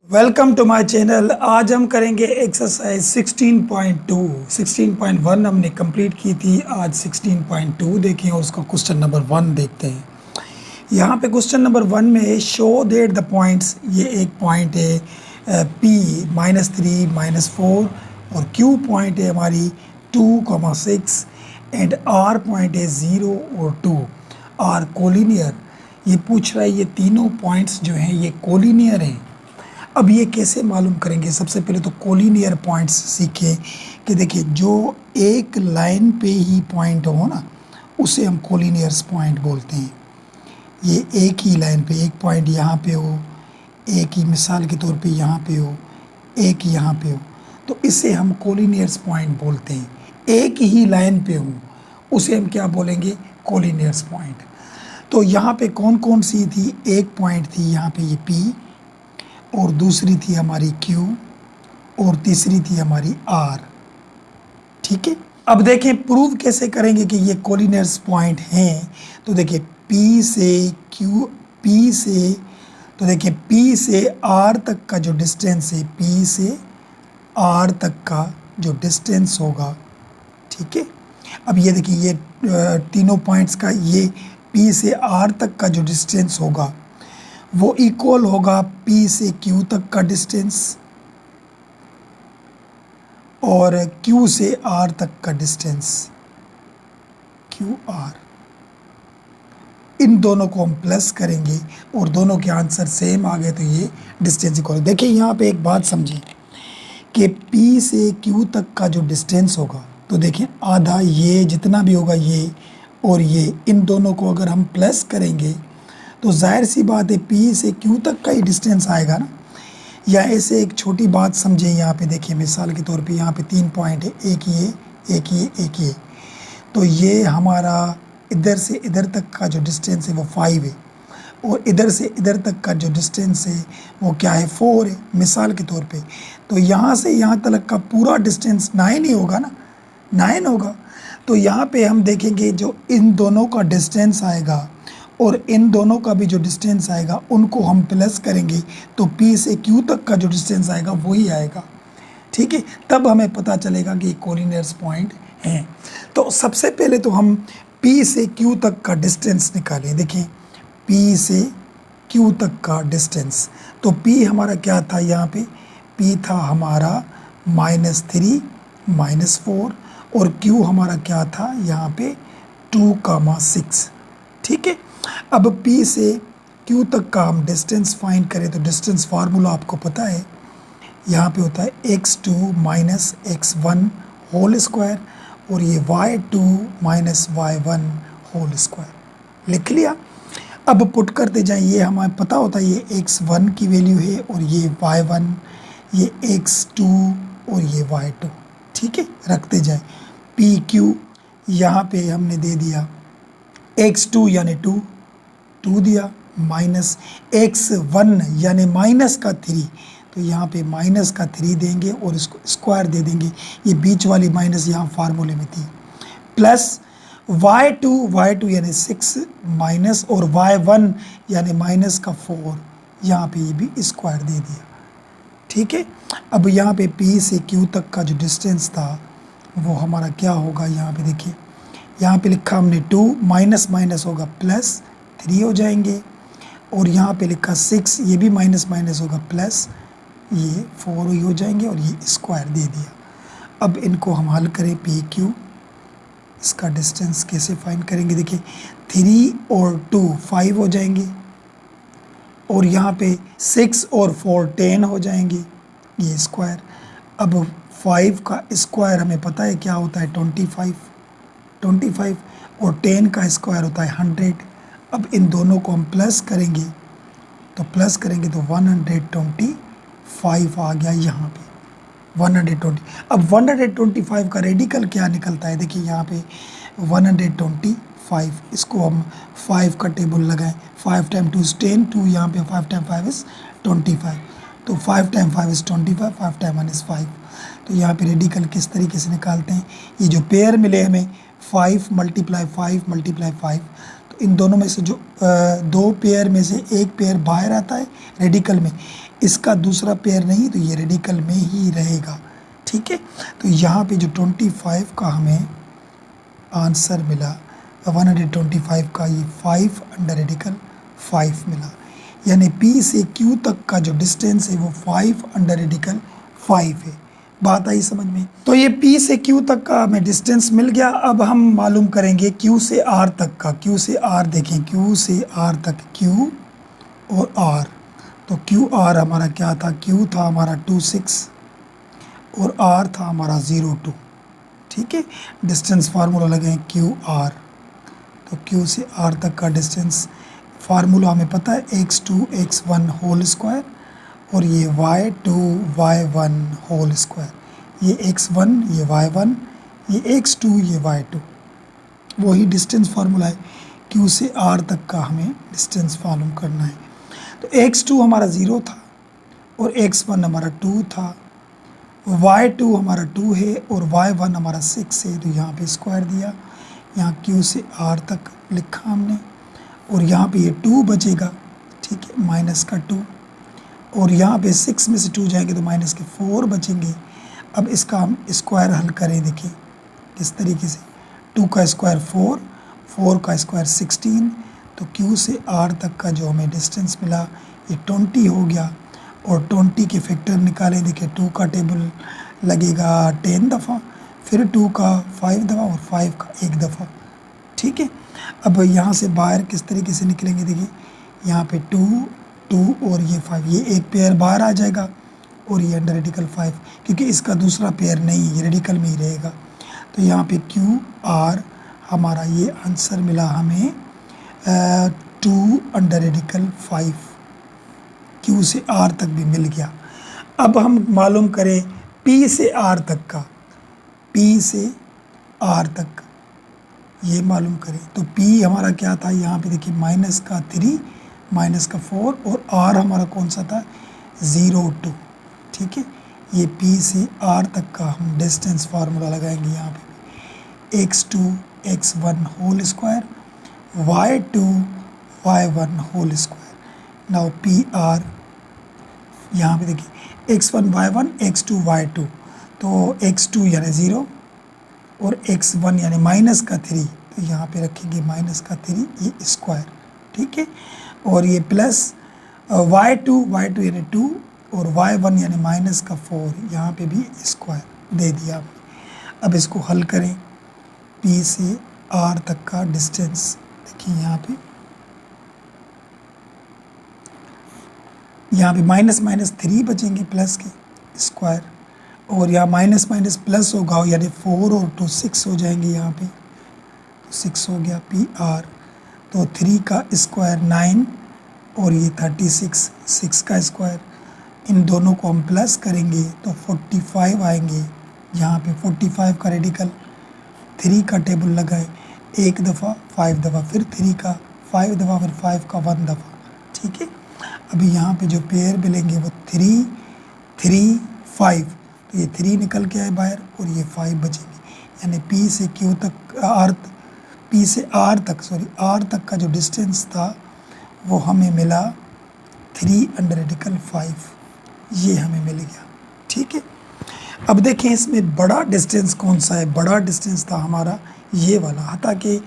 Welcome to my channel. आज हम करेंगे एक्सरसाइज 16.2। 16.1 हमने कंप्लीट की थी, आज 16.2 देखें और उसका क्वेश्चन नंबर 1 देखते हैं। यहाँ पे क्वेश्चन नंबर 1 में है शो दैट द पॉइंट्स, ये एक पॉइंट है P -3 -4 और Q पॉइंट है हमारी 2,6 एंड R पॉइंट है 0 और 2 आर कोलिनियर। ये पूछ रहा है ये तीनों पॉइंट्स जो हैं ये कोलिनियर हैं। अब ये कैसे मालूम करेंगे? सबसे पहले तो कोलिनियर पॉइंट्स सीखें कि देखिए जो एक लाइन पे ही पॉइंट हो ना उसे हम कोलिनियर्स पॉइंट बोलते हैं। ये एक ही लाइन पे एक पॉइंट यहाँ पे हो, एक ही मिसाल के तौर पे यहाँ पे हो, एक यहाँ पे हो, तो इसे हम कोलिनियर्स पॉइंट बोलते हैं। एक ही लाइन पे हो उसे हम क्या बोलेंगे? कोलिनियर्स पॉइंट। तो यहाँ पे कौन कौन सी थी? एक पॉइंट थी यहाँ पे ये P, और दूसरी थी हमारी Q, और तीसरी थी हमारी R। ठीक है, अब देखें प्रूव कैसे करेंगे कि ये कोलिनियर्स पॉइंट हैं। तो देखिए P से Q, P से, तो देखिए P से R तक का जो डिस्टेंस है, P से R तक का जो डिस्टेंस होगा, ठीक है। अब ये देखिए ये तीनों पॉइंट्स का ये P से R तक का जो डिस्टेंस होगा वो इक्वल होगा P से Q तक का डिस्टेंस और Q से R तक का डिस्टेंस, QR। इन दोनों को हम प्लस करेंगे और दोनों के आंसर सेम आ गए तो ये डिस्टेंस इक्वल। देखिए यहाँ पे एक बात समझिए कि P से Q तक का जो डिस्टेंस होगा, तो देखिए आधा ये जितना भी होगा ये और ये, इन दोनों को अगर हम प्लस करेंगे तो जाहिर सी बात है P से Q तक का ही डिस्टेंस आएगा ना। या ऐसे एक छोटी बात समझें, यहाँ पे देखिए मिसाल के तौर पे यहाँ पे 3 पॉइंट है, एक ये, एक ये, एक ये, तो ये हमारा इधर से इधर तक का जो डिस्टेंस है वो 5 है और इधर से इधर तक का जो डिस्टेंस है वो क्या है? 4 है मिसाल के तौर पे। तो यहाँ से यहाँ तक का पूरा डिस्टेंस 9 ही होगा ना, 9 होगा। तो यहाँ पे हम देखेंगे जो इन दोनों का डिस्टेंस आएगा और इन दोनों का भी जो डिस्टेंस आएगा उनको हम प्लस करेंगे तो P से Q तक का जो डिस्टेंस आएगा वही आएगा, ठीक है। तब हमें पता चलेगा कि कोलिनियर्स पॉइंट हैं। तो सबसे पहले तो हम P से Q तक का डिस्टेंस निकालें। देखें P से Q तक का डिस्टेंस, तो P हमारा क्या था? यहाँ पे P था हमारा -3 -4 और Q हमारा क्या था? यहाँ पे 2,6, ठीक है। अब P से Q तक का हम डिस्टेंस फाइंड करें तो डिस्टेंस फार्मूला आपको पता है, यहाँ पे होता है x2 - x1 होल स्क्वायर और ये y2 - y1 होल स्क्वायर। लिख लिया। अब पुट करते जाएं, ये हमें पता होता है ये x1 की वैल्यू है और ये y1, ये x2 और ये y2, ठीक है। रखते जाएं PQ, यहाँ पे हमने दे दिया x2 यानी 2 दिया, माइनस x1 यानी माइनस का 3, तो यहाँ पे माइनस का 3 देंगे और इसको स्क्वायर दे देंगे, ये बीच वाली माइनस यहाँ फार्मूले में थी, प्लस y2 यानी 6 माइनस और y1 यानी माइनस का 4, यहाँ पे ये भी स्क्वायर दे दिया, ठीक है। अब यहाँ पे P से Q तक का जो डिस्टेंस था वो हमारा क्या होगा? यहाँ पे देखिए, यहाँ पे लिखा हमने 2, माइनस माइनस होगा प्लस 3 हो जाएंगे और यहाँ पे लिखा 6, ये भी माइनस माइनस होगा प्लस ये 4 ही हो जाएंगे और ये स्क्वायर दे दिया। अब इनको हम हल करें PQ, इसका डिस्टेंस कैसे फाइंड करेंगे? देखिए 3 और 2 5 हो जाएंगे और यहाँ पे 6 और 4 10 हो जाएंगे, ये स्क्वायर। अब 5 का स्क्वायर हमें पता है क्या होता है? 25 और 10 का स्क्वायर होता है 100। अब इन दोनों को हम प्लस करेंगे तो 125 आ गया यहाँ पे 120। अब 125 का रेडिकल क्या निकलता है? देखिए यहाँ पे 125, इसको हम 5 का टेबल लगाएं, 5 टाइम 2 is 10, 2 यहाँ पे 5 टाइम 5 is 25, तो 5 टाइम 5 is 25, 5 टाइम 1 is 5। तो यहाँ पे रेडिकल किस तरीके से निकालते हैं? ये जो पेयर मिले हमें 5 × 5 × 5, तो इन दोनों में से जो दो पेयर में से एक पेयर बाहर आता है रेडिकल में, इसका दूसरा पेयर नहीं, तो ये रेडिकल में ही रहेगा। ठीक है, तो यहाँ पे जो 25 का हमें आंसर मिला 125 का, ये 5 अंडर रेडिकल 5 मिला। यानी P से Q तक का जो डिस्टेंस है वो 5 अंडर रेडिकल 5 है। बात आई समझ में? तो ये P से Q तक का हमें डिस्टेंस मिल गया। अब हम मालूम करेंगे Q से R तक का। Q से R देखें, Q से R तक, Q और R, तो QR हमारा क्या था? Q था हमारा 26 और R था हमारा 02। ठीक है, डिस्टेंस फार्मूला लगाएं QR, तो Q से R तक का डिस्टेंस फार्मूला हमें पता है x2 x1 होल स्क्वायर और ये y2 y1 होल स्क्वायर। ये x1 ये y1 ये x2 ये y2, वही डिस्टेंस फार्मूला है। Q से R तक का हमें डिस्टेंस मालूम करना है। तो x2 हमारा 0 था और x1 हमारा 2 था, y2 हमारा 2 है और y1 हमारा 6 है, तो यहाँ पे स्क्वायर दिया। यहाँ Q से R तक लिखा हमने और यहाँ पे ये 2 बचेगा। ठीक है, माइनस का 2, और यहाँ पे 6 में से 2 जाएंगे तो माइनस के 4 बचेंगे। अब इसका हम स्क्वायर हल करें, देखिए किस तरीके से। 2 का स्क्वायर 4, 4 का स्क्वायर 16, तो Q से R तक का जो हमें डिस्टेंस मिला ये 20 हो गया। और 20 के फैक्टर निकालें, देखिए 2 का टेबल लगेगा 10 दफ़ा, फिर 2 का 5 दफ़ा और 5 का 1 दफ़ा। ठीक है, अब यहाँ से बाहर किस तरीके से निकलेंगे, देखिए यहाँ पे 2 2 और ये 5, ये एक पेयर बाहर आ जाएगा और ये अंडर रेडिकल 5, क्योंकि इसका दूसरा पेयर नहीं, ये रेडिकल में ही रहेगा। तो यहाँ पे QR हमारा ये आंसर मिला हमें 2 अंडर रेडिकल 5। Q से R तक भी मिल गया। अब हम मालूम करें P से R तक का, P से R तक ये मालूम करें। तो P हमारा क्या था, यहाँ पे देखिए माइनस का 3 माइनस का 4 और R हमारा कौन सा था, 02। ठीक है, ये P से R तक का हम डिस्टेंस फार्मूला लगाएंगे। यहाँ पे x2 x1 whole square y2 y1 whole square. Now PR यहाँ पे देखिए x1 y1 x2 y2, तो x2 यानी 0 और x1 यानी माइनस का 3, तो यहाँ पे रखेंगे माइनस का 3 ये स्क्वायर। ठीक है, और ये प्लस y2 यानी 2 और y1 यानी माइनस का 4, यहाँ पे भी स्क्वायर दे दिया। अब इसको हल करें, P से R तक का डिस्टेंस देखिए यहाँ पे माइनस माइनस 3 बचेंगे प्लस के स्क्वायर, और यहाँ माइनस माइनस प्लस होगा यानी 4 और 2 6 हो जाएंगे। यहाँ पे तो 6 हो गया PR, तो 3 का स्क्वायर 9 और ये 36 6 का स्क्वायर, इन दोनों को हम प्लस करेंगे तो 45 आएंगे। यहाँ पे 45 का रेडिकल 3 का टेबल लगाए, एक दफ़ा 5 दफ़ा, फिर 3 का 5 दफ़ा, फिर 5 का 1 दफ़ा। ठीक है, अभी यहाँ पे जो पेयर मिलेंगे वो 3 3 5, तो ये 3 निकल के आए बाहर और ये 5 बचेंगे। यानी P से R तक का जो डिस्टेंस था वो हमें मिला 3 अंडर रेडिकल 5, ये हमें मिल गया। ठीक है, अब देखें इसमें बड़ा डिस्टेंस कौन सा है। बड़ा डिस्टेंस था हमारा ये वाला, हालांकि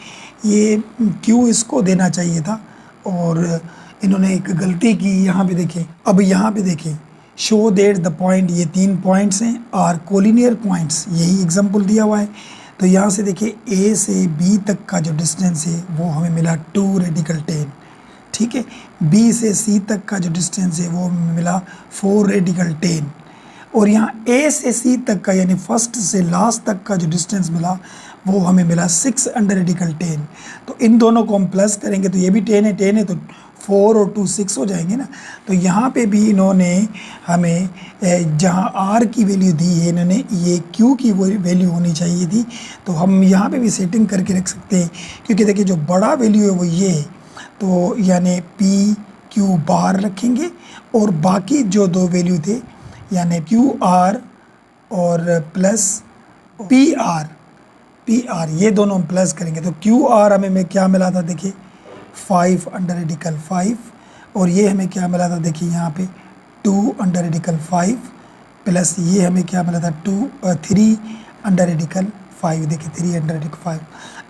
ये Q इसको देना चाहिए था और इन्होंने एक गलती की। यहाँ पे देखें, अब यहाँ पे देखें, शो दैट द पॉइंट, ये 3 पॉइंट्स हैं और कोलिनियर पॉइंट्स, यही एग्जांपल दिया हुआ है। तो यहाँ से देखिए A से B तक का जो डिस्टेंस है वो हमें मिला 2 रेडिकल 10। ठीक है, B से C तक का जो डिस्टेंस है वो हमें मिला 4 रेडिकल 10, और यहाँ A से C तक का यानी फर्स्ट से लास्ट तक का जो डिस्टेंस मिला वो हमें मिला 6 अंडर रेडिकल 10। तो इन दोनों को हम प्लस करेंगे तो ये भी 10 है तो 4 और 2 6 हो जाएंगे ना। तो यहाँ पे भी इन्होंने हमें जहाँ R की वैल्यू दी है, इन्होंने ये Q की वैल्यू होनी चाहिए थी। तो हम यहाँ पे भी सेटिंग करके रख सकते हैं, क्योंकि देखिए जो बड़ा वैल्यू है वो ये है, तो यानी PQ बार रखेंगे और बाकी जो 2 वैल्यू थे यानी QR और प्लस PR ये दोनों हम प्लस करेंगे। तो QR हमें क्या मिला था, देखिए 5 अंडर रेडिकल 5 और ये हमें क्या मिला था, देखिए यहाँ पे 2 अंडर रेडिकल 5 प्लस ये हमें क्या मिला था 3 अंडर रेडिकल 5, देखिए 3 अंडर रेडिकल 5।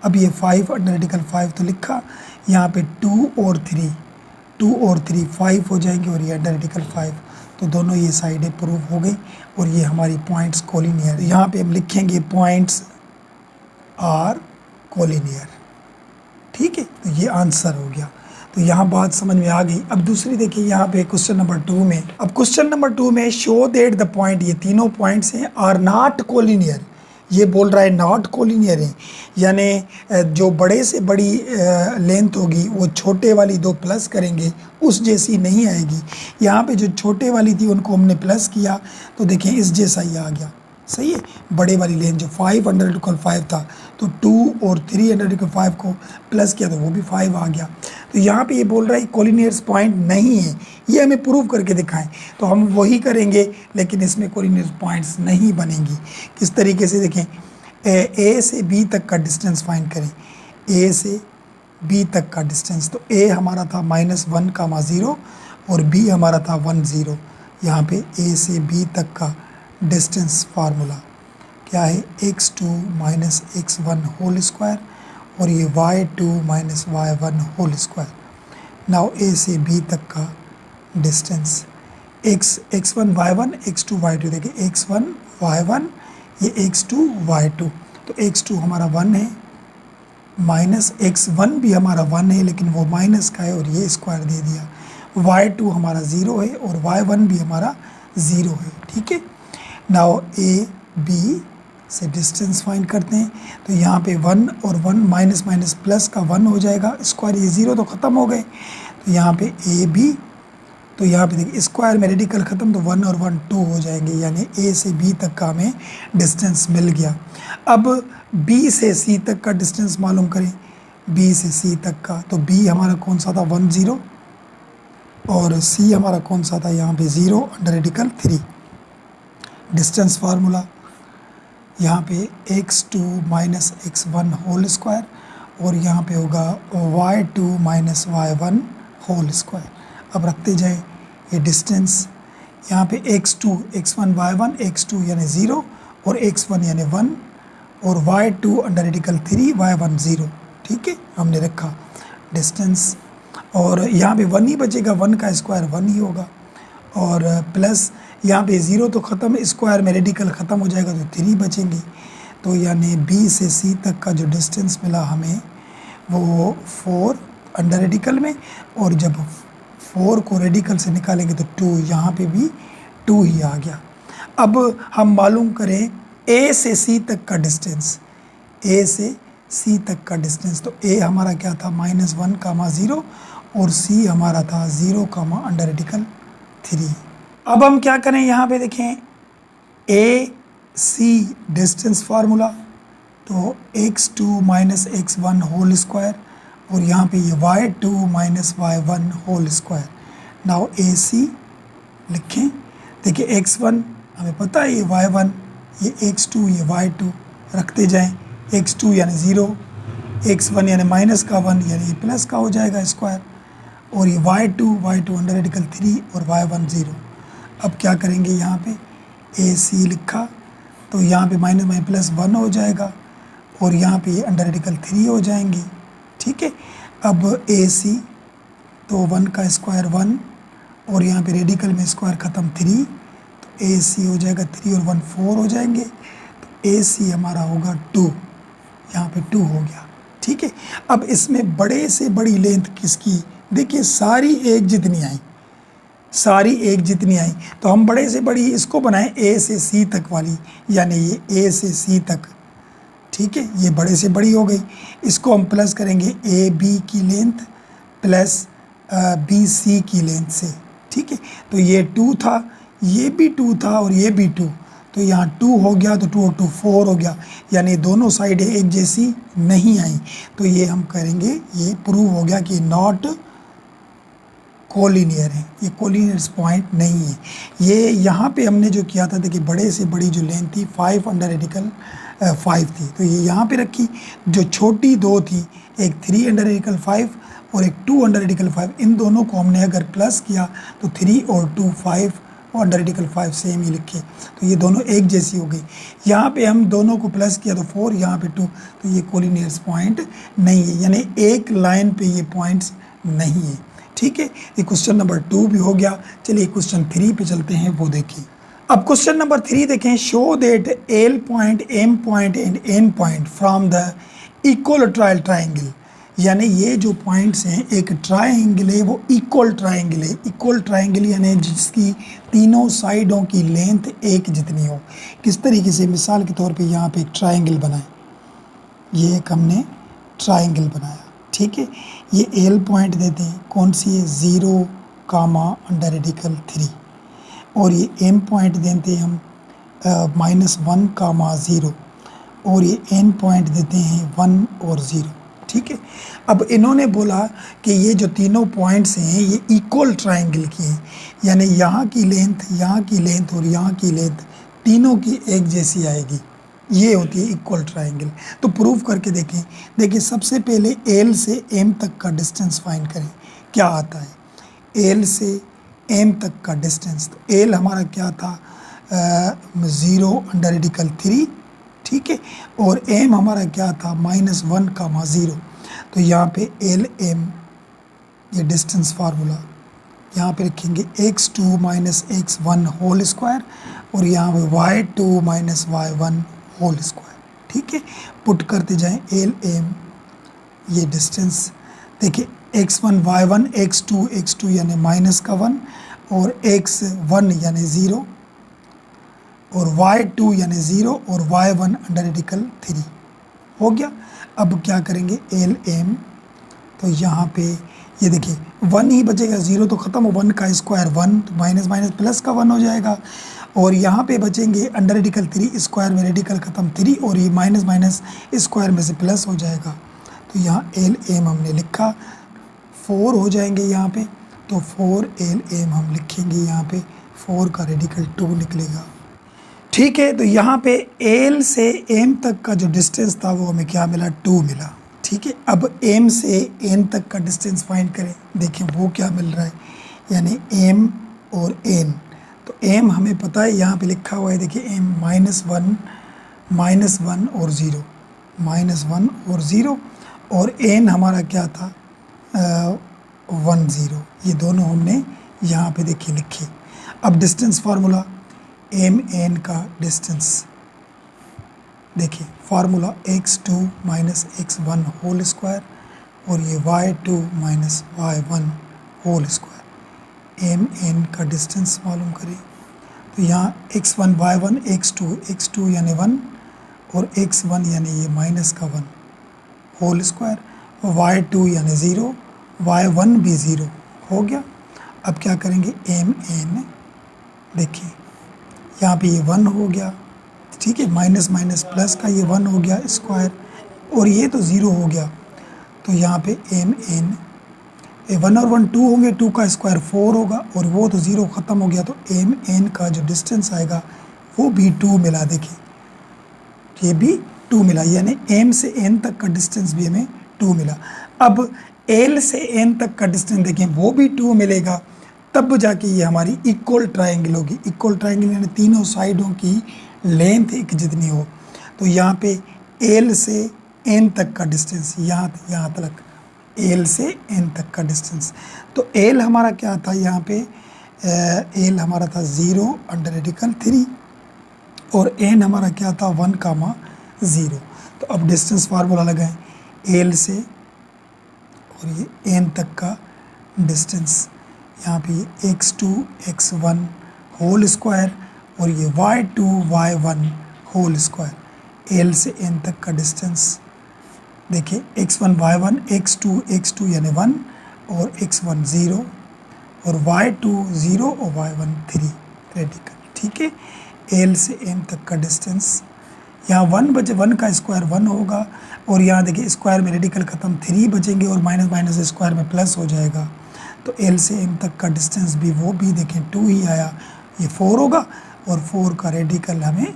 अब ये 5 अंडर रेडिकल 5 तो लिखा, यहाँ पे 2 और 3 5 हो जाएंगे और ये अंडर रेडिकल 5, तो दोनों ये साइडें प्रूव हो गई और ये हमारी पॉइंट्स कोलिनियर। यहाँ पे हम लिखेंगे पॉइंट्स आर कोलिनियर, ठीक है, तो ये आंसर हो गया। तो यहाँ बात समझ में आ गई। अब दूसरी देखिए यहाँ पे क्वेश्चन नंबर 2 में, अब क्वेश्चन नंबर 2 में शो दैट द पॉइंट, ये तीनों पॉइंट्स हैं आर नॉट कोलिनियर, ये बोल रहा है नॉट कोलिनियर है, यानी जो बड़े से बड़ी लेंथ होगी वो छोटे वाली दो प्लस करेंगे उस जैसी नहीं आएगी। यहाँ पे जो छोटे वाली थी उनको हमने प्लस किया तो देखें इस जैसा ही आ गया, सही है। बड़े वाली लेंथ जो 5 अंडर रेडिकल 5 था तो 2 और 3 अंडर रेडिकल 5 को प्लस किया तो वो भी 5 आ गया। तो यहाँ पे ये बोल रहा है कोलिनियर्स पॉइंट नहीं है, ये हमें प्रूव करके दिखाएं, तो हम वही करेंगे लेकिन इसमें कोलिनियर्स पॉइंट्स नहीं बनेंगी। किस तरीके से देखें, ए से बी तक का डिस्टेंस फाइंड करें, ए से बी तक का डिस्टेंस, तो ए हमारा था -1, 0 और बी हमारा था 1, 0। यहाँ पे ए से बी तक का डिस्टेंस फार्मूला क्या है, x2 minus x1 whole square और ये y2 minus y1 whole square. Now A से बी तक का distance x1 y1 x2 y2, देखिए x1 y1 ये x2 y2, तो x2 हमारा 1 है माइनस x1 भी हमारा 1 है लेकिन वो माइनस का है और ये स्क्वायर दे दिया, y2 हमारा 0 है और y1 भी हमारा 0 है, ठीक है। नाउ ए बी से डिस्टेंस फाइंड करते हैं, तो यहाँ पे 1 और 1 माइनस माइनस प्लस का 1 हो जाएगा, स्क्वायर ये 0 तो ख़त्म हो गए, तो यहाँ पे ए बी, तो यहाँ पे देखिए स्क्वायर में रेडिकल ख़त्म तो 1 और 1 2 हो जाएंगे, यानी ए से बी तक का हमें डिस्टेंस मिल गया। अब बी से सी तक का डिस्टेंस मालूम करें, बी से सी तक का, तो बी हमारा कौन सा था 1, 0 और सी हमारा कौन सा था यहाँ पे 0 अंडर रेडिकल 3। डिस्टेंस फार्मूला यहाँ पे x2 minus x1 whole square और यहाँ पे होगा y2 minus y1 whole square. अब रखते जाए ये डिस्टेंस, यहाँ पे x2 x1 y1 x2 यानी 0 और x1 यानी 1 और y2 अंडर रेडिकल 3 y1 0, ठीक है, हमने रखा डिस्टेंस और यहाँ पे 1 ही बचेगा, 1 का स्क्वायर 1 ही होगा और प्लस यहाँ पे 0 तो ख़त्म, स्क्वायर में रेडिकल ख़त्म हो जाएगा तो 3 बचेंगे, तो यानी B से C तक का जो डिस्टेंस मिला हमें वो 4 अंडर रेडिकल में, और जब 4 को रेडिकल से निकालेंगे तो 2, यहाँ पे भी 2 ही आ गया। अब हम मालूम करें A से C तक का डिस्टेंस, A से C तक का डिस्टेंस, तो A हमारा क्या था -1, 0 और C हमारा था 0, अंडर रेडिकल 3। अब हम क्या करें, यहाँ पे देखें ए सी डिस्टेंस फार्मूला, तो x2 minus x1 whole square और यहाँ पे ये y2 minus y1 whole square. Now A C लिखें, देखिए x1 हमें पता है ये y1, ये x2 ये y2, रखते जाएं, x2 यानी 0, x1 यानी माइनस का 1 यानी ये प्लस का हो जाएगा स्क्वायर और ये y2 अंडर रेडिकल 3 और y1 0। अब क्या करेंगे, यहाँ पे ए सी लिखा तो यहाँ पे माइनस माइनस प्लस 1 हो जाएगा और यहाँ पे ये अंडर रेडिकल 3 हो जाएंगे, ठीक है। अब ए सी तो 1 का स्क्वायर 1 और यहाँ पे रेडिकल में स्क्वायर ख़त्म 3, तो ए सी हो जाएगा 3 और 1 4 हो जाएंगे, तो ए सी हमारा होगा 2, यहाँ पे 2 हो गया, ठीक है। अब इसमें बड़े से बड़ी लेंथ किसकी, देखिए सारी एक जितनी आई, सारी एक जितनी आई, तो हम बड़े से बड़ी इसको बनाएं ए से सी तक वाली, यानी ये ए से सी तक, ठीक है, ये बड़े से बड़ी हो गई। इसको हम प्लस करेंगे ए बी की लेंथ प्लस बी सी की लेंथ से, ठीक है। तो ये 2 था, ये भी 2 था और ये भी 2, तो यहाँ 2 हो गया, तो 2 और 2 4 हो गया, यानी दोनों साइडें एक जैसी नहीं आई, तो ये हम करेंगे, ये प्रूव हो गया कि नॉट कोलिनियर है, ये कोलिनियर्स पॉइंट नहीं है। ये यहाँ पे हमने जो किया था, देखिए बड़े से बड़ी जो लेंथ थी 5 अंडर रेडिकल 5 थी, तो ये यहाँ पे रखी, जो छोटी 2 थी, एक 3 अंडर रेडिकल 5 और एक 2 अंडर रेडिकल 5, इन दोनों को हमने अगर प्लस किया तो 3 और 2 5 और अंडर रेडिकल 5 सेम ही लिखे, तो ये दोनों एक जैसी हो गई। यहाँ पे हम दोनों को प्लस किया तो 4, यहाँ पे 2, तो ये कोलिनियर्स पॉइंट नहीं है, यानी एक लाइन पे ये पॉइंट्स नहीं है। ठीक है, ये क्वेश्चन नंबर 2 भी हो गया। चलिए क्वेश्चन 3 पे चलते हैं, वो देखिए। अब क्वेश्चन नंबर 3 देखें, show that L point, M point and N point from the equilateral triangle, यानी ये जो पॉइंट्स हैं, एक ट्राइंगल है वो इक्वल ट्राइंगल है। इक्वल ट्राइंगल यानी जिसकी तीनों साइडों की लेंथ एक जितनी हो। किस तरीके से, मिसाल के तौर पे यहाँ पे एक ट्राइंगल बनाए, ये एक हमने ट्राइंगल बनाया, ठीक है। ये एल पॉइंट देते हैं, कौन सी है, 0, अंडर रेडिकल 3, और ये एम पॉइंट देते हैं हम -1, 0, और ये एन पॉइंट देते हैं 1 और 0, ठीक है। अब इन्होंने बोला कि ये जो तीनों पॉइंट्स हैं ये इक्वल ट्राइंगल की हैं, यानी यहाँ की लेंथ, यहाँ की लेंथ और यहाँ की लेंथ तीनों की एक जैसी आएगी, ये होती है इक्वल ट्राइंगल। तो प्रूफ करके देखें। देखिए सबसे पहले एल से एम तक का डिस्टेंस फाइंड करें, क्या आता है एल से एम तक का डिस्टेंस। तो एल हमारा क्या था, 0 अंडर रेडिकल 3, ठीक है, और एम हमारा क्या था, -1, 0। तो यहाँ पे एल एम, ये डिस्टेंस फार्मूला यहाँ पे रखेंगे, x2 - x1 होल स्क्वायर, और यहाँ पे y2 - y1 होल स्क्वायर, ठीक है। पुट करते जाएं एल एम, ये डिस्टेंस देखिए, x1 y1, x2 यानी -1, और x1 यानी 0, और y2 यानी 0, और y1 अंडर रेडिकल 3 हो गया। अब क्या करेंगे, एल एम, तो यहाँ पे ये देखिए 1 ही बचेगा, 0 तो ख़त्म हो, 1 का स्क्वायर 1, तो माइनस प्लस का 1 हो जाएगा, और यहाँ पे बचेंगे अंडर रेडिकल 3, स्क्वायर में रेडिकल ख़त्म 3, और ये माइनस स्क्वायर में से प्लस हो जाएगा। तो यहाँ एल एम हमने लिखा, 4 हो जाएंगे यहाँ पे, तो 4 एल एम हम लिखेंगे यहाँ पे, 4 का रेडिकल 2 निकलेगा, ठीक है। तो यहाँ पे एल से एम तक का जो डिस्टेंस था वो हमें क्या मिला, 2 मिला, ठीक है। अब एम से एन तक का डिस्टेंस फाइंड करें, देखिए वो क्या मिल रहा है, यानी एम और एन। तो एम हमें पता है, यहाँ पे लिखा हुआ है, देखिए एम -1 और 0, -1 और 0, और एन हमारा क्या था, 1 0, ये दोनों हमने यहाँ पे देखिए लिखे। अब डिस्टेंस फार्मूला, एम एन का डिस्टेंस देखिए, formula x2 - x1 whole square, और ये y2 - y1 whole square, M N का डिस्टेंस मालूम करें। तो यहाँ x1 y1, x2 यानी 1, और x1 यानी ये -1 होल स्क्वायर, और y2 यानी 0, y1 भी 0 हो गया। अब क्या करेंगे, एम एन, देखिए यहाँ पे ये 1 हो गया, ठीक है, माइनस प्लस का ये 1 हो गया स्क्वायर, और ये तो 0 हो गया। तो यहाँ पे एम एन, 1 और 1 2 होंगे, 2 का स्क्वायर 4 होगा, और वो तो 0 ख़त्म हो गया। तो एम एन का जो डिस्टेंस आएगा वो भी 2 मिला, देखिए ये भी 2 मिला, यानी एम से एन तक का डिस्टेंस भी हमें 2 मिला। अब एल से एन तक का डिस्टेंस देखें, वो भी 2 मिलेगा, तब जाके ये हमारी इक्वल ट्राइंगल होगी। इक्वल ट्राइंगल यानी तीनों साइडों की लेंथ एक जितनी हो। तो यहाँ पे एल से एन तक का डिस्टेंस, यहाँ तक एल से एन तक का डिस्टेंस। तो एल हमारा क्या था, यहाँ पे एल हमारा था 0 अंडर रेडिकल 3, और एन हमारा क्या था, 1, 0। तो अब डिस्टेंस फार्मूला लगाएं, एल से और ये एन तक का डिस्टेंस, यहाँ पे x2 x1 होल स्क्वायर, और ये y2 y1 whole square, L से एन तक का डिस्टेंस देखिए, x1 y1, x2 यानी 1, और x1 0, और y2 0, और y1 3 रेडिकल, ठीक है। एल से एम तक का डिस्टेंस, यहाँ 1 बचे, 1 का स्क्वायर 1 होगा, और यहाँ देखिए स्क्वायर में रेडिकल ख़त्म 3 बचेंगे, और माइनस स्क्वायर में प्लस हो जाएगा। तो एल से एम तक का डिस्टेंस भी वो भी देखें 2 ही आया, ये 4 होगा, और 4 का रेडिकल हमें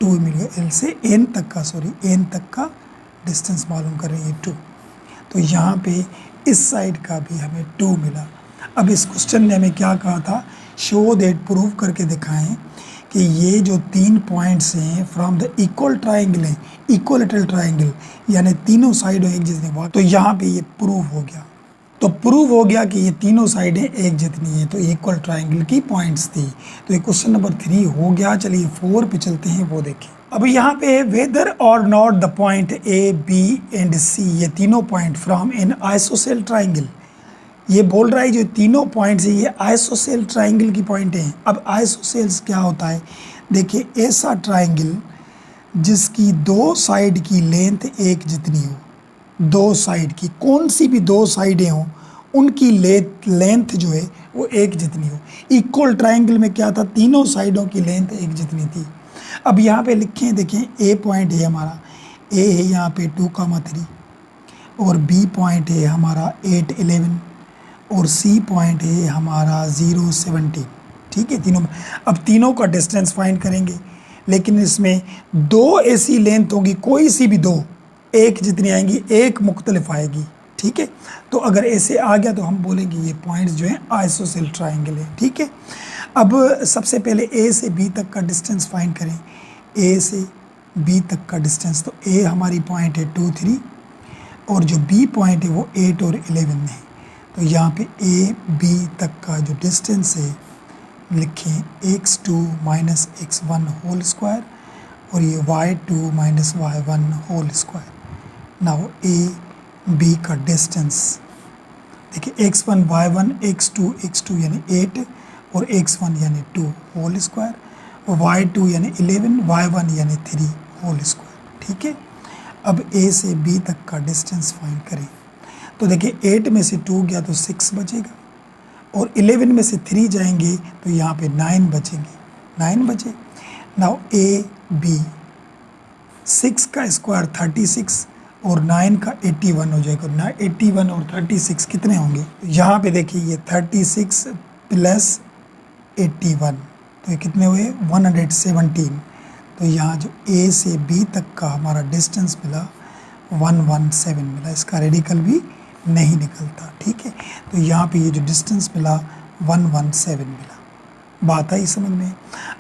2 मिल गया। एल से एन तक का, एन तक का डिस्टेंस मालूम कर रहे हैं 2। तो यहाँ पे इस साइड का भी हमें 2 मिला। अब इस क्वेश्चन ने हमें क्या कहा था, शो दैट, प्रूव करके दिखाएं कि ये जो 3 पॉइंट्स हैं फ्रॉम द इक्वल ट्राइंगल है, इक्वलेटरल ट्राइंगल, यानी तीनों साइडों एक जितनी, तो यहाँ पे ये प्रूव हो गया। तो प्रूव हो गया कि ये तीनों साइडें एक जितनी है, तो इक्वल ट्राइंगल की पॉइंट्स थी। तो ये क्वेश्चन नंबर 3 हो गया। चलिए 4 पे चलते हैं, वो देखें। अब यहाँ पे वेदर और not the point A B and C, ये तीनों point from an isosceles triangle, ये बोल रहा है जो तीनों पॉइंट्स है ये आइसोसेल ट्राइंगल की पॉइंट हैं। अब आइसोसेल्स क्या होता है, देखिए ऐसा ट्राइंगल जिसकी 2 साइड की लेंथ एक जितनी हो, 2 साइड की, कौन सी भी 2 साइडें हों उनकी लेंथ जो है वो एक जितनी हो। इक्वल ट्राइंगल में क्या था, तीनों साइडों की लेंथ एक जितनी थी। अब यहाँ पे लिखें, देखें ए पॉइंट है हमारा, ए है यहाँ पे 2,3, और बी पॉइंट है हमारा 8, 11, और सी पॉइंट है हमारा 0, 17। ठीक है, तीनों। अब तीनों का डिस्टेंस फाइंड करेंगे, लेकिन इसमें 2 ऐसी लेंथ होगी, कोई सी भी 2 एक जितनी आएंगी, एक मुख्तलिफ आएगी। ठीक है, तो अगर ऐसे आ गया तो हम बोलेंगे ये पॉइंट्स जो हैं आइसोसेल ट्राइंगल है। ठीक है, अब सबसे पहले ए से बी तक का डिस्टेंस फाइंड करें। ए से बी तक का डिस्टेंस, तो ए हमारी पॉइंट है 2, 3, और जो बी पॉइंट है वो 8 और 11 में है। तो यहाँ पे ए बी तक का जो डिस्टेंस है लिखें x2 minus x1 whole square, और ये y2 minus y1 whole square. Now A B का डिस्टेंस देखिए, x1 y1 x2 यानी 8 और x1 यानी 2 होल स्क्वायर, और y2 यानी 11, y1 यानी 3 होल स्क्वायर। ठीक है, अब ए से बी तक का डिस्टेंस फाइंड करें। तो देखिए 8 में से 2 गया तो 6 बचेगा, और 11 में से 3 जाएंगे तो यहाँ पे 9 बचेंगे, 9 बचे। नाउ ए बी, 6 का स्क्वायर 36 और 9 का 81 हो जाएगा ना। 81 और 36 कितने होंगे, तो यहाँ पे देखिए ये 36 प्लस 81, तो ये कितने हुए 117। तो यहाँ जो ए से बी तक का हमारा डिस्टेंस मिला 117 मिला, इसका रेडिकल भी नहीं निकलता। ठीक है, तो यहाँ पे ये जो डिस्टेंस मिला 117 मिला। बात आई समझ में।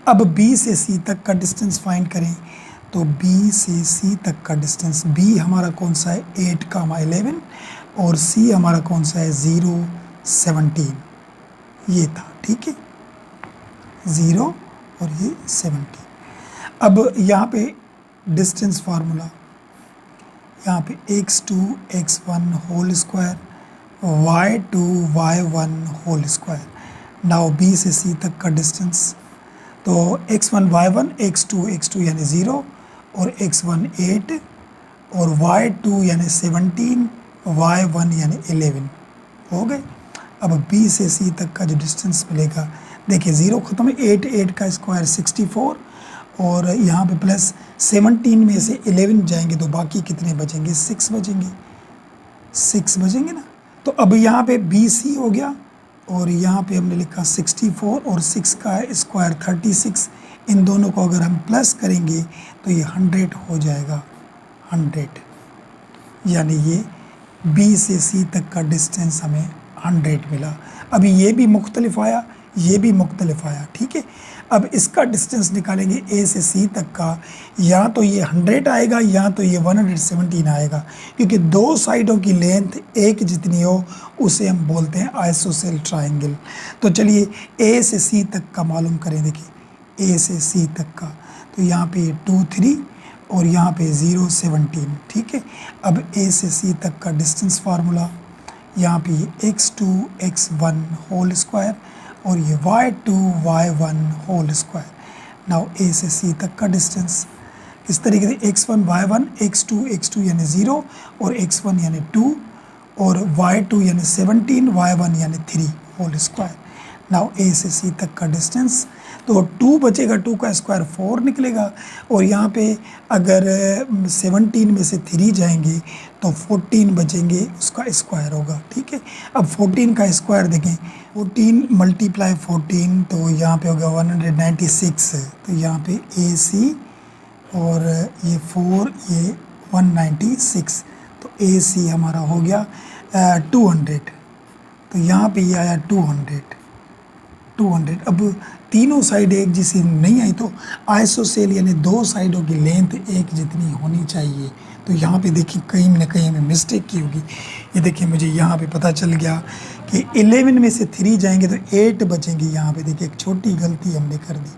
अब बी से सी तक का डिस्टेंस फाइंड करें। तो बी से सी तक का डिस्टेंस, बी हमारा कौन सा है 8, 11, और सी हमारा कौन सा है 0, 17, ये था। ठीक है, 0 और ये 17। अब यहाँ पे डिस्टेंस फार्मूला, यहाँ पे x2 x1 whole square, y2 y1 whole square. Now B से सी तक का डिस्टेंस, तो x1 y1 x2 x2 यानी 0, और x1 8, और y2 यानी 17, y1 यानी 11 हो गए। अब बी से सी तक का जो डिस्टेंस मिलेगा, देखिए 0 ख़त्म है, 8, 8 का स्क्वायर 64, और यहाँ पे प्लस 17 में से 11 जाएंगे तो बाकी कितने बचेंगे, 6 बचेंगे, 6 बचेंगे ना। तो अब यहाँ पे बी सी हो गया, और यहाँ पे हमने लिखा 64 और 6 का स्क्वायर 36, इन दोनों को अगर हम प्लस करेंगे तो ये 100 हो जाएगा, 100, यानी ये बी से सी तक का डिस्टेंस हमें 100 मिला। अभी ये भी मुख्तलिफ आया, ये भी मुख्तलिफ आया। ठीक है, अब इसका डिस्टेंस निकालेंगे ए से सी तक का, या तो ये 100 आएगा या तो ये 117 आएगा, क्योंकि 2 साइडों की लेंथ एक जितनी हो उसे हम बोलते हैं आइसोसेल ट्राइंगल। तो चलिए ए से सी तक का मालूम करें। देखिए ए से सी तक का, तो यहाँ पे 2, 3 और यहाँ पे 0, 17। ठीक है, अब ए से सी तक का डिस्टेंस फार्मूला, यहाँ पे x2 x1 होल स्क्वायर, और ये y2 y1 whole square. Now A से सी तक का डिस्टेंस इस तरीके से x1 y1 x2 x2 यानी 0, और x1 यानी 2, और y2 यानी 17, y1 यानी 3 होल स्क्वायर। नाउ ए से सी तक का डिस्टेंस, तो 2 बचेगा, 2 का स्क्वायर 4 निकलेगा, और यहाँ पे अगर 17 में से 3 जाएंगे तो 14 बचेंगे, उसका स्क्वायर होगा। ठीक है, अब 14 का स्क्वायर देखें, 14 मल्टीप्लाई 14, तो यहाँ पे होगा 196, तो यहाँ पे ए सी और ये 4, ये 196, तो ए सी हमारा हो गया 200, तो यहाँ पे ये आया 200। अब तीनों साइड एक जैसी नहीं आई तो आइसोसेल यानी दो साइडों की लेंथ एक जितनी होनी चाहिए। तो यहाँ पे देखिए कहीं ना कहीं हमें मिस्टेक की होगी। ये देखिए मुझे यहाँ पे पता चल गया कि 11 में से 3 जाएंगे तो 8 बचेंगे। यहाँ पे देखिए एक छोटी गलती हमने कर दी,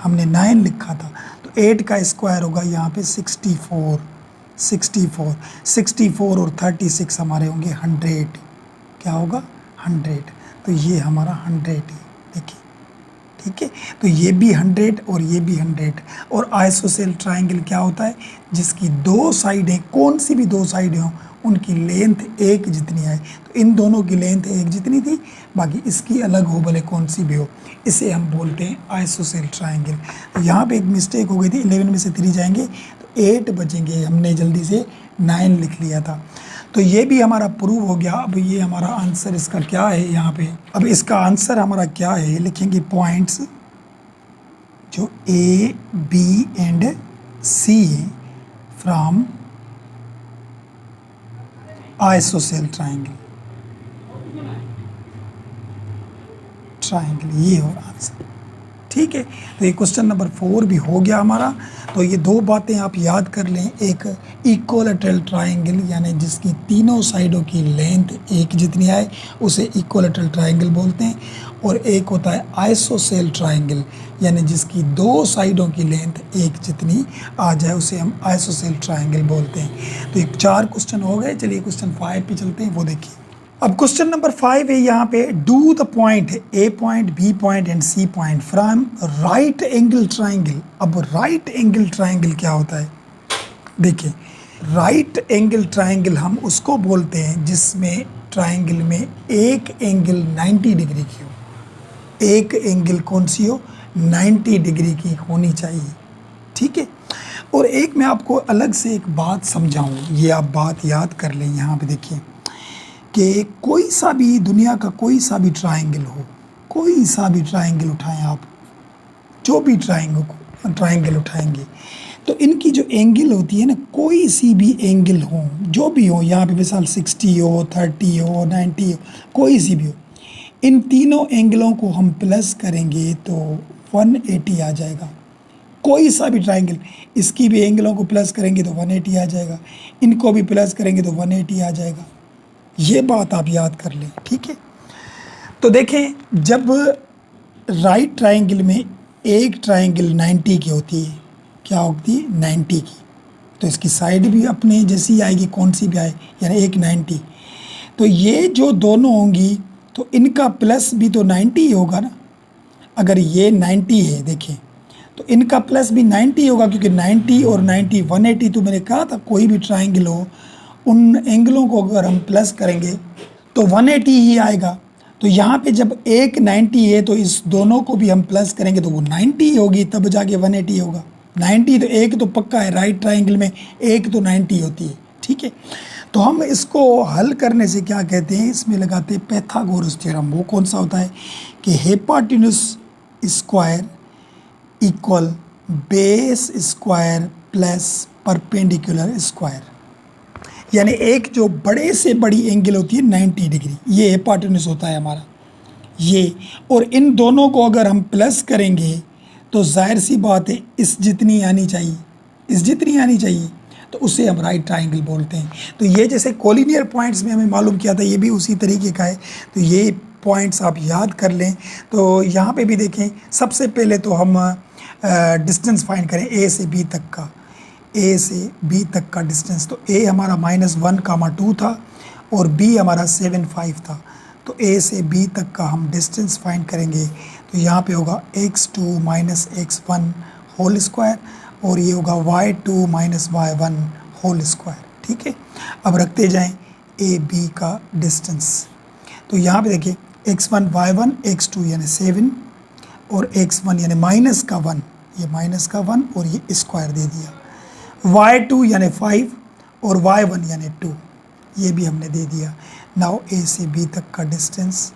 हमने 9 लिखा था, तो 8 का स्क्वायर होगा यहाँ पे 64 और 36 हमारे होंगे 100। क्या होगा 100, तो ये हमारा 100 है देखिए, ठीक है। तो ये भी 100 और ये भी 100। और आइसोसेल ट्राइंगल क्या होता है, जिसकी दो साइडें, कौन सी भी दो साइडें हों, उनकी लेंथ एक जितनी आए। तो इन दोनों की लेंथ एक जितनी थी, बाकी इसकी अलग हो भले कौन सी भी हो, इसे हम बोलते हैं आइसोसेल ट्राइंगल। तो यहाँ पे एक मिस्टेक हो गई थी, 11 में से 3 जाएंगे तो 8 बचेंगे, हमने जल्दी से 9 लिख लिया था। तो ये भी हमारा प्रूव हो गया। अब ये हमारा आंसर इसका क्या है यहाँ पे, अब इसका आंसर हमारा क्या है, ये लिखेंगे पॉइंट्स जो A, B एंड C है फ्रॉम आइसोसेल ट्राइंगल, ये हो आंसर, ठीक है। तो ये क्वेश्चन नंबर 4 भी हो गया हमारा। तो ये दो बातें आप याद कर लें, एक इक्विलैटरल ट्राइंगल यानी जिसकी तीनों साइडों की लेंथ एक जितनी आए उसे इक्विलैटरल ट्राइंगल बोलते हैं, और एक होता है आइसोसेल ट्राइंगल यानी जिसकी दो साइडों की लेंथ एक जितनी आ जाए उसे हम आइसोसेल ट्राइंगल बोलते हैं। तो ये 4 क्वेश्चन हो गए। चलिए क्वेश्चन 5 पे चलते हैं, वो देखिए। अब क्वेश्चन नंबर 5 है यहाँ पे, do the point A point, B point and C point from right angle triangle. अब राइट एंगल ट्राइंगल क्या होता है, देखिए राइट एंगल ट्राइंगल हम उसको बोलते हैं जिसमें ट्राइंगल में एक एंगल 90 डिग्री की हो। एक एंगल कौन सी हो, 90 डिग्री की होनी चाहिए, ठीक है। और एक मैं आपको अलग से एक बात समझाऊं, ये आप बात याद कर लें। यहाँ पे देखिए कि कोई सा भी दुनिया का कोई सा भी ट्राइंगल हो, कोई सा भी ट्राइंगल उठाएं आप, जो भी ट्राइंगल उठाएंगे तो इनकी जो एंगल होती है ना, कोई सी भी एंगल हो, जो भी हो, यहाँ पे मिसाल 60 हो, 30 हो, 90 हो, कोई सी भी हो, इन तीनों एंगलों को हम प्लस करेंगे तो 180 आ जाएगा। कोई सा भी ट्राइंगल, इसकी भी एंगलों को प्लस करेंगे तो 180 आ जाएगा, इनको भी प्लस करेंगे तो 180 आ जाएगा। ये बात आप याद कर लें, ठीक है। तो देखें जब राइट ट्राइंगल में एक ट्राइंगल 90 की होती है, क्या होती है 90 की, तो इसकी साइड भी अपने जैसी आएगी, कौन सी भी आए, यानी एक 90। तो ये जो दोनों होंगी तो इनका प्लस भी तो 90 ही होगा ना। अगर ये 90 है देखें तो इनका प्लस भी 90 होगा, क्योंकि 90 और 90 180, तो मैंने कहा था कोई भी ट्राइंगल हो उन एंगलों को अगर हम प्लस करेंगे तो 180 ही आएगा। तो यहाँ पे जब एक 90 है तो इस दोनों को भी हम प्लस करेंगे तो वो 90 होगी, तब जाके 180 होगा। 90 तो एक तो पक्का है, राइट ट्राइंगल में एक तो 90 होती है, ठीक है। तो हम इसको हल करने से क्या कहते हैं, इसमें लगाते हैं पाइथागोरस थ्योरम। वो कौन सा होता है कि hypotenuse square equal base square plus perpendicular square, यानी एक जो बड़े से बड़ी एंगल होती है 90 डिग्री, ये हिपोटेन्यूज होता है हमारा ये, और इन दोनों को अगर हम प्लस करेंगे तो जाहिर सी बात है इस जितनी आनी चाहिए, इस जितनी आनी चाहिए, तो उसे हम राइट ट्राइंगल बोलते हैं। तो ये जैसे कोलिनियर पॉइंट्स में हमें मालूम किया था, ये भी उसी तरीके का है। तो ये पॉइंट्स आप याद कर लें। तो यहाँ पे भी देखें, सबसे पहले तो हम डिस्टेंस फाइंड करें ए से बी तक का, ए से बी तक का डिस्टेंस। तो ए हमारा -1, 2 था और बी हमारा 7, 5 था। तो ए से बी तक का हम डिस्टेंस फाइंड करेंगे। तो यहाँ पे होगा x2 - x1 होल स्क्वायर, और ये होगा y2 - y1 होल स्क्वायर, ठीक है। अब रखते जाएं ए बी का डिस्टेंस। तो यहाँ पे देखिए x1 y1, x2 यानी 7 और x1 यानी -1, ये -1 और ये स्क्वायर दे दिया, y2 यानी 5 और y1 यानी 2, ये भी हमने दे दिया। नाउ ए से बी तक का डिस्टेंस,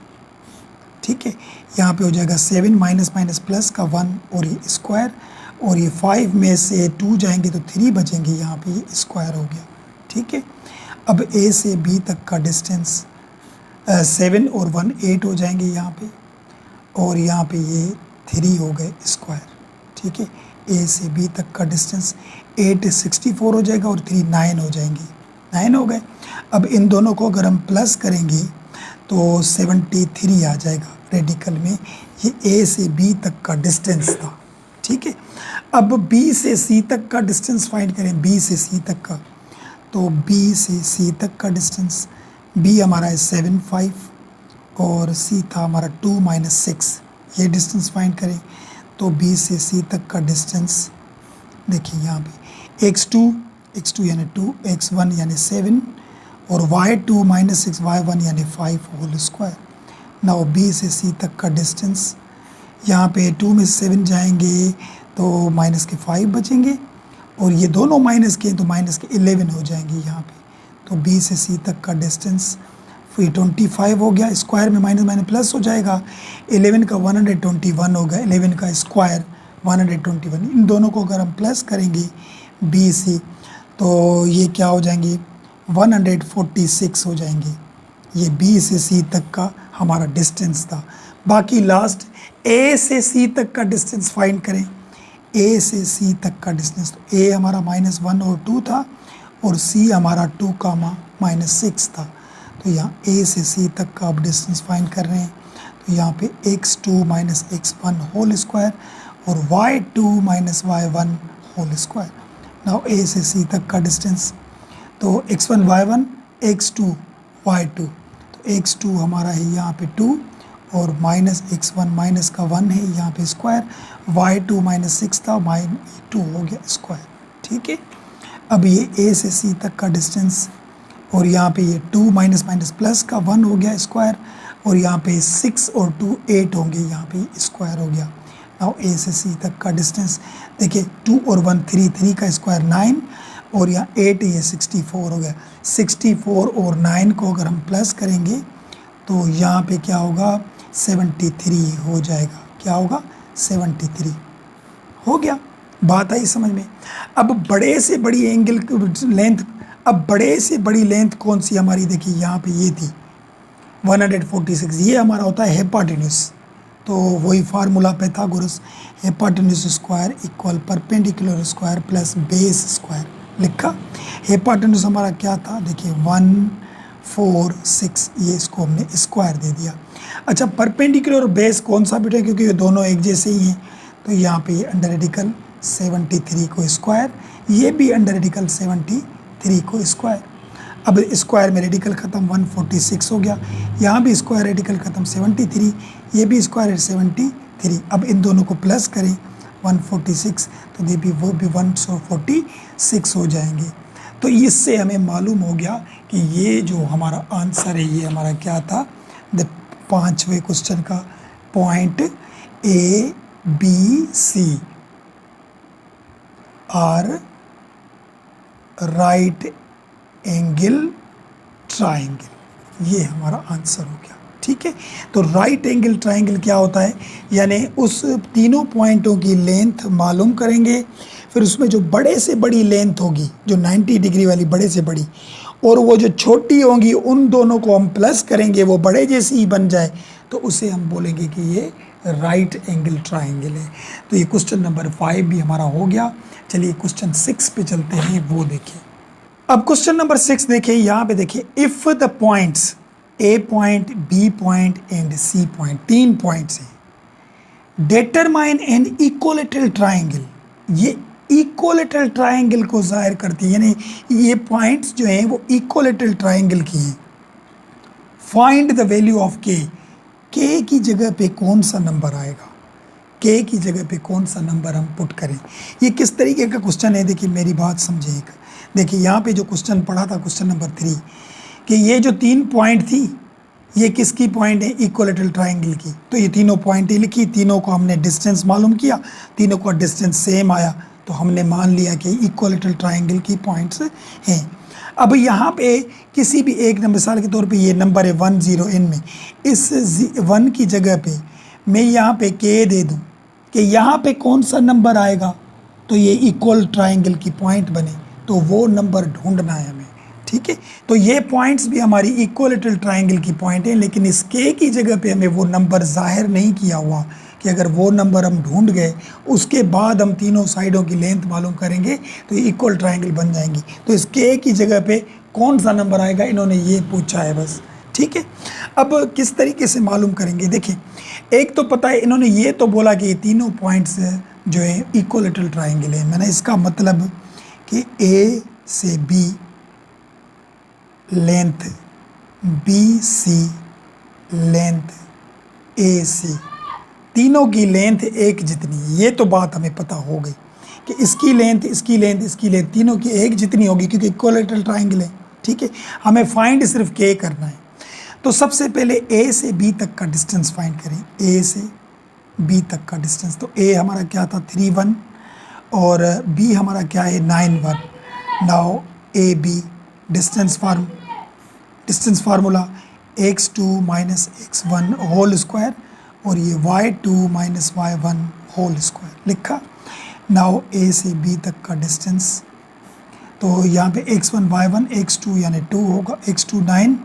ठीक है, यहाँ पे हो जाएगा 7 माइनस प्लस का 1 और ये स्क्वायर, और ये 5 में से 2 जाएंगे तो 3 बचेंगे, यहाँ पे ये स्क्वायर हो गया, ठीक है। अब ए से बी तक का डिस्टेंस 7 और 1 8 हो जाएंगे यहाँ पे, और यहाँ पे ये 3 हो गए स्क्वायर, ठीक है। ए से बी तक का डिस्टेंस 8 64 हो जाएगा और 3 9 हो जाएंगे, 9 हो गए। अब इन दोनों को अगर हम प्लस करेंगे तो 73 आ जाएगा रेडिकल में। ये ए से बी तक का डिस्टेंस था, ठीक है। अब बी से सी तक का डिस्टेंस फाइंड करें, बी से सी तक का, तो बी से सी तक का डिस्टेंस, बी हमारा है 7 5 और सी था हमारा 2 -6, ये डिस्टेंस फाइंड करें तो बी से सी तक का डिस्टेंस देखिए यहाँ पे x2 यानी 2, x1 यानी 7 और y2 -6 y1 यानी 5 होल स्क्वायर। नाउ बी से सी तक का डिस्टेंस, यहाँ पे 2 में 7 जाएंगे तो माइनस के 5 बचेंगे, और ये दोनों माइनस के तो माइनस के 11 हो जाएंगे यहाँ पे। तो बी से सी तक का डिस्टेंस फिर 25 हो गया, स्क्वायर में माइनस माइनस प्लस हो जाएगा, 11 का 121 होगा, 11 का स्क्वायर 121। इन दोनों को अगर हम प्लस करेंगे बी सी तो ये क्या हो जाएंगे 146 हो जाएंगे। ये बी से सी तक का हमारा डिस्टेंस था। बाकी लास्ट ए से सी तक का डिस्टेंस फाइंड करें, ए से सी तक का डिस्टेंस, तो ए हमारा -1 और 2 था और सी हमारा 2 -6 था। तो यहाँ ए से सी तक का अब डिस्टेंस फाइंड कर रहे हैं, तो यहाँ पे x2 - x1 होल स्क्वायर और y2 - y1 whole square. Now A से सी तक का डिस्टेंस, तो x1 y1 x2 y2, तो x2 हमारा है यहाँ पे 2 और -x1 माइनस का 1 है यहाँ पे स्क्वायर, y2 -6 था -2 हो गया स्क्वायर, ठीक है। अब ये a से c तक का डिस्टेंस और यहाँ पे ये 2 माइनस माइनस प्लस का 1 हो गया स्क्वायर, और यहाँ पे 6 और 2 8 होंगे, यहाँ पे स्क्वायर हो गया। नाउ a से c तक का डिस्टेंस देखिए 2 और 1 3 का स्क्वायर 9 और यहाँ 8 ये 64 हो गया। 64 और 9 को अगर हम प्लस करेंगे तो यहाँ पे क्या होगा 73 हो जाएगा। क्या होगा 73 हो गया। बात आई समझ में। अब बड़े से बड़ी एंगल लेंथ, अब बड़े से बड़ी लेंथ कौन सी हमारी, देखिए यहाँ पे ये थी 146, ये हमारा होता है हेपाटेन्यूस। तो वही formula Pythagoras, हेपाटेन्यूस square equal perpendicular square plus base square लिखा। हेपाटेन्यूस हमारा क्या था, देखिए 146, ये इसको हमने स्क्वायर दे दिया। अच्छा परपेंडिकुलर और बेस कौन सा बेटा, क्योंकि ये दोनों एक जैसे ही हैं, तो यहाँ पे ये अंडर रेडिकल 73 को स्क्वायर, ये भी अंडर रेडिकल 73 को स्क्वायर। अब स्क्वायर में रेडिकल ख़त्म 146 हो गया, यहाँ भी स्क्वायर रेडिकल ख़त्म 73, ये भी स्क्वायर 73। अब इन दोनों को प्लस करें 146 तो ये भी वो भी 146 हो जाएंगे। तो इससे हमें मालूम हो गया कि ये जो हमारा आंसर है ये हमारा क्या था, 5वें क्वेश्चन का point A B C are right angle triangle, ये हमारा आंसर हो गया। ठीक है, तो राइट एंगल ट्राइंगल क्या होता है, यानी उस तीनों पॉइंटों की लेंथ मालूम करेंगे, फिर उसमें जो बड़े से बड़ी लेंथ होगी, जो 90 डिग्री वाली बड़े से बड़ी, और वो जो छोटी होंगी उन दोनों को हम प्लस करेंगे, वो बड़े जैसी ही बन जाए, तो उसे हम बोलेंगे कि ये राइट एंगल ट्राइंगल है। तो ये क्वेश्चन नंबर 5 भी हमारा हो गया। चलिए क्वेश्चन 6 पे चलते हैं, वो देखिए। अब क्वेश्चन नंबर 6 देखिए, यहाँ पे देखिए, if the points A point, B point and C point, 3 points हैं, डिटरमाइन एन इक्विलैटरल ट्राइंगल, ये इक्विलैटरल ट्राइंगल को जाहिर करती है, यानी ये पॉइंट्स जो हैं वो इक्विलैटरल ट्राइंगल की हैं। फाइंड द वैल्यू ऑफ के की जगह पे कौन सा नंबर आएगा, के की जगह पे कौन सा नंबर हम पुट करें। ये किस तरीके का क्वेश्चन है, देखिए मेरी बात समझिएगा। देखिए यहाँ पे जो क्वेश्चन पढ़ा था क्वेश्चन नंबर 3, कि ये जो 3 पॉइंट थी ये किसकी पॉइंट है, इक्विलैटरल ट्राइंगल की। तो ये तीनों पॉइंट लिखी, तीनों को हमने डिस्टेंस मालूम किया, तीनों का डिस्टेंस सेम आया, तो हमने मान लिया कि इक्विलैटरल ट्राइंगल की पॉइंट्स हैं। अब यहाँ पे किसी भी एक मिसाल के तौर पे ये नंबर है 1 0 इनमें, इस 1 की जगह पे मैं यहाँ पे के दे दूँ कि यहाँ पे कौन सा नंबर आएगा तो ये इक्वल ट्राइंगल की पॉइंट बने, तो वो नंबर ढूंढना है हमें। ठीक है। तो ये पॉइंट्स भी हमारी इक्वलेटरल ट्रायंगल की पॉइंट है, लेकिन इस के की जगह पे हमें वो नंबर जाहिर नहीं किया हुआ कि अगर वो नंबर हम ढूंढ गए उसके बाद हम तीनों साइडों की लेंथ मालूम करेंगे तो इक्वल ट्रायंगल बन जाएंगी। तो इस के की जगह पे कौन सा नंबर आएगा, इन्होंने ये पूछा है बस, ठीक है। अब किस तरीके से मालूम करेंगे, देखिए एक तो पता है, इन्होंने ये तो बोला कि ये तीनों पॉइंट्स जो है इक्वलेटरल ट्रायंगल है। मैंने इसका मतलब कि ए से B length, B C length, A C, तीनों की लेंथ एक जितनी, ये तो बात हमें पता हो गई कि इसकी लेंथ, इसकी लेंथ, इसकी लेंथ तीनों की एक जितनी होगी क्योंकि इक्वलेटरल ट्रायंगल है, ठीक है। हमें फाइंड सिर्फ के करना है। तो सबसे पहले ए से बी तक का डिस्टेंस फाइंड करें, ए से बी तक का डिस्टेंस। तो ए हमारा क्या था 3 1 और बी हमारा क्या है 9 1। Now A B distance formula x2 minus x1 whole square और ये y2 minus y1 whole square लिखा। नाउ ए से बी तक का डिस्टेंस, तो यहाँ पे x1 y1 x2 यानी 2 होगा, x2 9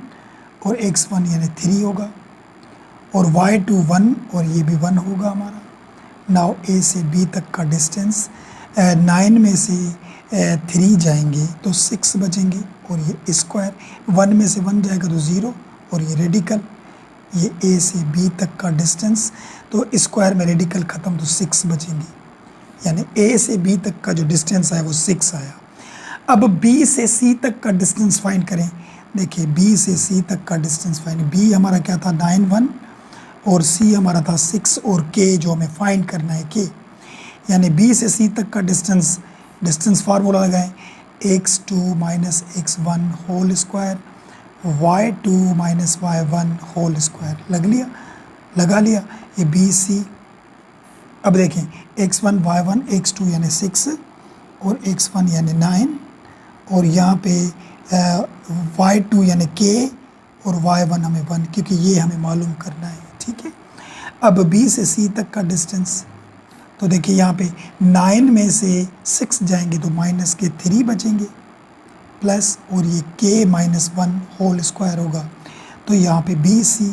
और x1 यानी 3 होगा और y2 1 और ये भी 1 होगा हमारा। नाउ ए से बी तक का डिस्टेंस 9 में से 3 जाएंगे तो 6 बचेंगे और ये स्क्वायर, 1 में से 1 जाएगा तो 0 और ये रेडिकल। ये ए से बी तक का डिस्टेंस, तो स्क्वायर में रेडिकल ख़त्म तो 6 बचेंगे, यानी ए से बी तक का जो डिस्टेंस आया वो 6 आया। अब बी से सी तक का डिस्टेंस फाइंड करें। देखिए बी से सी तक का डिस्टेंस फाइंड, बी हमारा क्या था 9 1 और सी हमारा था 6 और के जो हमें फाइंड करना है के, यानी बी से सी तक का डिस्टेंस फार्मूला लगाएं x2 minus x1 whole square y2 minus y1 whole square लगा लिया ये बी सी। अब देखें x1 y1 x2 यानी 6 और x1 यानी 9 और यहाँ पे y2 यानी k और y1 हमें 1, क्योंकि ये हमें मालूम करना है, ठीक है। अब b से c तक का डिस्टेंस, तो देखिए यहाँ पे 9 में से 6 जाएंगे तो माइनस के 3 बचेंगे प्लस और ये k माइनस 1 होल स्क्वायर होगा। तो यहाँ पे बी सी,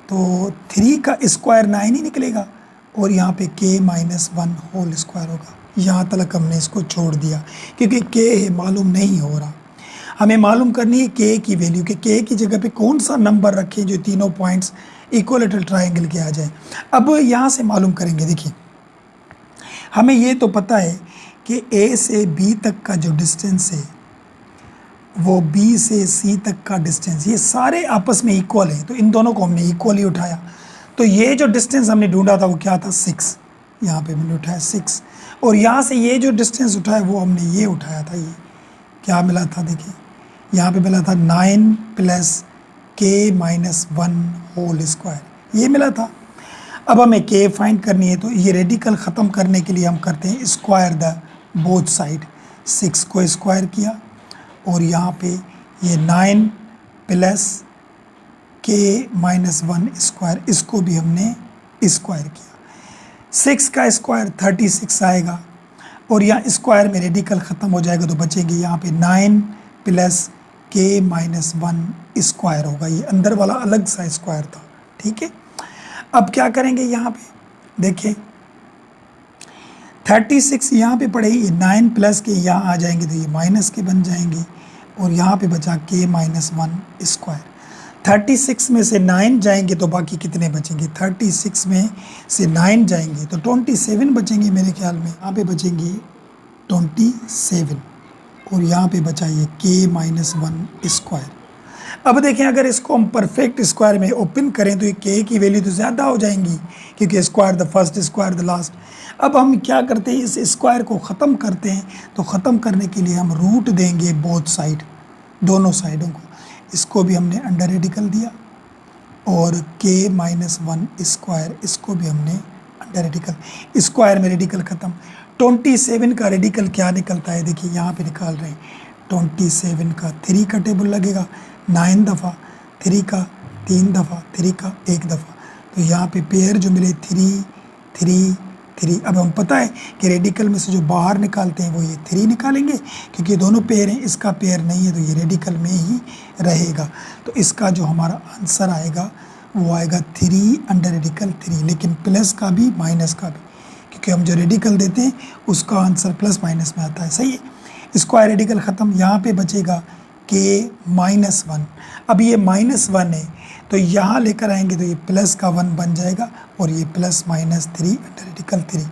तो 3 का स्क्वायर 9 ही निकलेगा और यहाँ पे k माइनस 1 होल स्क्वायर होगा। यहाँ तक हमने इसको छोड़ दिया क्योंकि k है मालूम नहीं हो रहा। हमें मालूम करनी है k की वैल्यू, कि k की जगह पे कौन सा नंबर रखें जो तीनों पॉइंट्स इक्वलेटरल ट्रायंगल के आ जाए। अब यहाँ से मालूम करेंगे, देखिए हमें ये तो पता है कि a से b तक का जो डिस्टेंस है वो b से c तक का डिस्टेंस, ये सारे आपस में इक्वल है, तो इन दोनों को हमने इक्वली उठाया। तो ये जो डिस्टेंस हमने ढूंढा था वो क्या था 6, यहाँ पे मैंने उठाया 6 और यहाँ से ये जो डिस्टेंस उठाया वो हमने ये उठाया था। ये क्या मिला था, देखिए यहाँ पे मिला था 9 plus k minus 1 whole square, ये मिला था। अब हमें k फाइंड करनी है, तो ये रेडिकल ख़त्म करने के लिए हम करते हैं स्क्वायर द बोथ साइड। 6 को स्क्वायर किया और यहाँ पे ये 9 प्लस k माइनस 1 स्क्वायर, इसको भी हमने स्क्वायर किया। 6 का स्क्वायर 36 आएगा और यहाँ स्क्वायर में रेडिकल ख़त्म हो जाएगा तो बचेंगे यहाँ पे 9 प्लस k माइनस 1 स्क्वायर होगा। ये अंदर वाला अलग सा स्क्वायर था, ठीक है। अब क्या करेंगे, यहाँ पे देखिए 36 यहाँ पे पड़े, ये 9 प्लस के यहाँ आ जाएंगे तो ये माइनस के बन जाएंगे और यहाँ पे बचा k माइनस 1 स्क्वायर। 36 में से 9 जाएंगे तो बाकी कितने बचेंगे, 36 में से 9 जाएंगे तो 27 बचेंगे मेरे ख्याल में। यहाँ पे बचेंगे 27 और यहाँ पे बचा ये k माइनस 1 स्क्वायर। अब देखें अगर इसको हम परफेक्ट स्क्वायर में ओपन करें तो ये k की वैल्यू तो ज़्यादा हो जाएंगी क्योंकि square the first square the last. अब हम क्या करते हैं, इस स्क्वायर को ख़त्म करते हैं, तो ख़त्म करने के लिए हम रूट देंगे बोथ साइड, दोनों साइडों को। इसको भी हमने अंडर रेडिकल दिया और k माइनस 1 स्क्वायर, इसको भी हमने अंडर रेडिकल, स्क्वायर में रेडिकल ख़त्म। 27 का रेडिकल क्या निकलता है, देखिए यहाँ पे निकाल रहे हैं। 27 का 3 का टेबल लगेगा 9 दफ़ा, 3 का 3 दफ़ा, 3 का 1 दफ़ा, तो यहाँ पे पेयर जो मिले 3 3 3। अब हम पता है कि रेडिकल में से जो बाहर निकालते हैं वो ये 3 निकालेंगे, क्योंकि ये दोनों पेयर हैं, इसका पेयर नहीं है तो ये रेडिकल में ही रहेगा। तो इसका जो हमारा आंसर आएगा वो आएगा 3 अंडर रेडिकल 3, लेकिन प्लस का भी माइनस का भी, क्योंकि हम जो रेडिकल देते हैं उसका आंसर प्लस माइनस में आता है। सही है, स्क्वायर रेडिकल ख़त्म। यहाँ पे बचेगा k -1। अब ये -1 है तो यहाँ लेकर आएंगे तो ये प्लस का 1 बन जाएगा और ये प्लस माइनस 3 अंडर रेडिकल 3,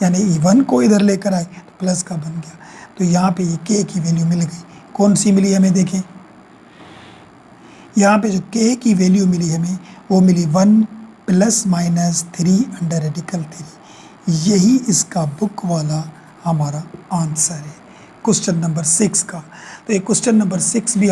यानी 1 को इधर लेकर आए तो प्लस का बन गया। तो यहाँ पे ये k की वैल्यू मिल गई। कौन सी मिली हमें, देखें यहाँ पे जो k की वैल्यू मिली हमें वो मिली 1 प्लस माइनस 3 अंडर रेडिकल 3। यही इसका बुक वाला हमारा आंसर है क्वेश्चन नंबर 6 का। तो ये क्वेश्चन नंबर 6 भी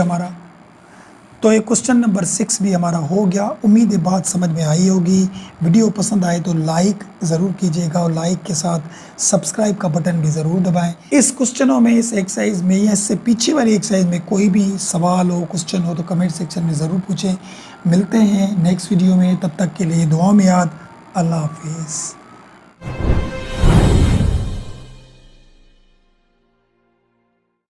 हमारा हो गया। उम्मीद है बात समझ में आई होगी। वीडियो पसंद आए तो लाइक ज़रूर कीजिएगा और लाइक के साथ सब्सक्राइब का बटन भी ज़रूर दबाएं। इस क्वेश्चनों में, इस एक्सरसाइज में या इससे पीछे वाली एक्सरसाइज में कोई भी सवाल हो, क्वेश्चन हो तो कमेंट सेक्शन में ज़रूर पूछें। मिलते हैं नेक्स्ट वीडियो में, तब तक के लिए दुआ में याद। अल्लाह हाफिज़।